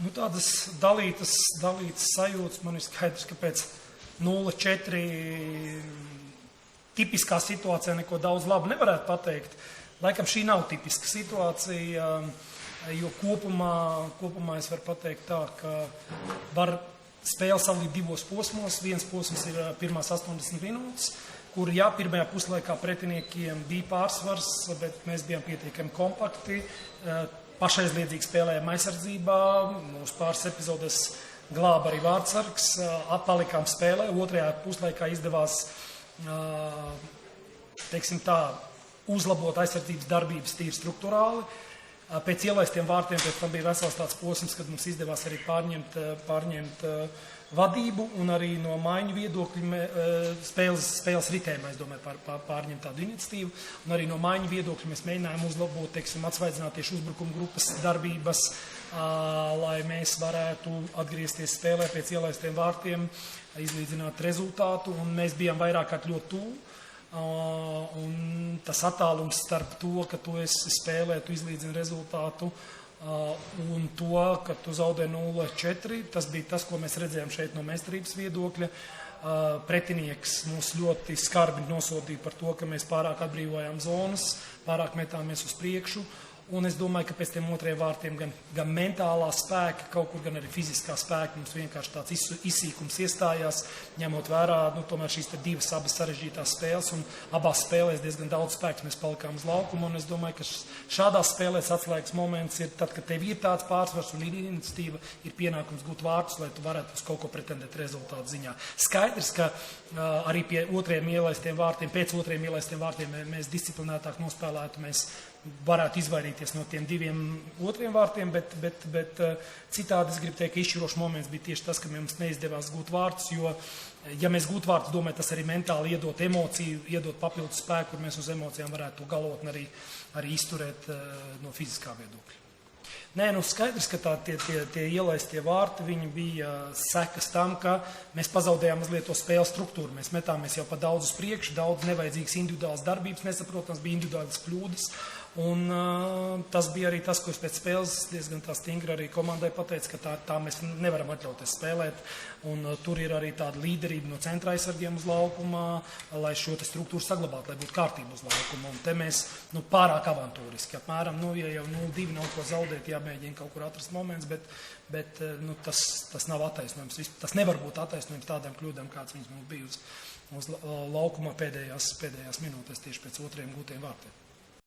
Nu, tādas dalītas sajūtas. Man ir skaidrs, ka pēc 0-4 tipiskā situācijā neko daudz labu nevarētu pateikt. Laikam šī nav tipiska situācija, jo kopumā es varu pateikt tā, ka var spēle sadalīt divos posmos. Viens posms ir pirmās 80 minūtes, kur pirmajā puslaikā pretiniekiem bija pārsvars, bet mēs bijām pietiekami kompakti. Pašaizliedzīgi spēlējām aizsardzībā, mūsu pāris epizodēs glāba arī vārdsargs, palikām spēlē. Otrajā puslaikā izdevās, teiksim tā, uzlabot aizsardzības darbības tīri struktūrāli. Pēc ielaistiem vārtiem pēc tam bija vesels tāds posms, kad mums izdevās arī pārņemt vadību un arī no maiņu viedokļu spēles ritējumā, es domāju, pārņemt tādu iniciatīvu. Un arī no maiņu viedokļu mēs mēģinājām uzlabot, teiksim, atsvaicināt tieši uzbrukuma grupas darbības, lai mēs varētu atgriezties spēlē pēc ielaistiem vārtiem, izlīdzināt rezultātu, un mēs bijām vairāk kārt ļoti tuvu. Un tas attālums starp to, ka tu esi spēlē, tu izlīdzini rezultātu, un to, ka tu zaudē 0-4, tas bija tas, ko mēs redzējām šeit no meistarības viedokļa. Pretinieks mūs ļoti skarbi nosodīja par to, ka mēs pārāk atbrīvojām zonas, pārāk metāmies uz priekšu. Un es domāju, ka pēc tiem otriem vārtiem gan mentālā spēka, kaut kur gan arī fiziskā spēka mums vienkārši tāds izsīkums iestājās, ņemot vērā, tomēr šīs divas abas sarežģītās spēles, un abās spēlēs diezgan daudz spēks mēs palikām uz laukuma, un es domāju, ka šādās spēlēs atslēgas moments ir tad, kad tev ir tāds pārsvars un ir iniciatīva, ir pienākums gūt vārtus, lai tu varētu uz kaut ko pretendēt rezultātu ziņā. Skaidrs, ka arī pie otriem ielaistiem vārtiem, pēc otriem ielaistiem vārtiem mēs disciplinētāk nospēlētu, mēs varētu izvairīties no tiem diviem otriem vārtiem, bet citādi es gribu teikt, ka izšķirošs moments bija tieši tas, ka mums neizdevās gūt vārtus, jo, ja mēs gūt vārtus, domāju, tas arī mentāli iedot emociju, iedot papildus spēku, kur mēs uz emocijām varētu galot un arī izturēt no fiziskā viedokļa. Nē, skaidrs, ka tie ielaistie vārti, viņi bija sekas tam, ka mēs pazaudējām mazliet to spēles struktūru. Mēs metāmies jau pa daudz uz priekšu, daudz nevajadzīgas individuālas darbības, nesaprotams, bija individuālas kļūdas. Un tas bija arī tas, ko es pēc spēles diezgan tā stingri arī komandai pateicu, ka tā mēs nevaram atļauties spēlēt. Un tur ir arī tāda līderība no centra aizsargiem uz laukumā, lai šo struktūru saglabātu, lai būtu kārtība uz laukuma. Un te mēs pārāk avantūriski, apmēram, ja jau 0-2 nav ko zaudēt, jāmēģina kaut kur atrast moments, bet tas nav attaisnojums. Tas nevar būt attaisnojums tādām kļūdām, kāds viņas mums bija uz laukuma pēdējās minūtēs tieši pēc otriem gūtiem vārtiem.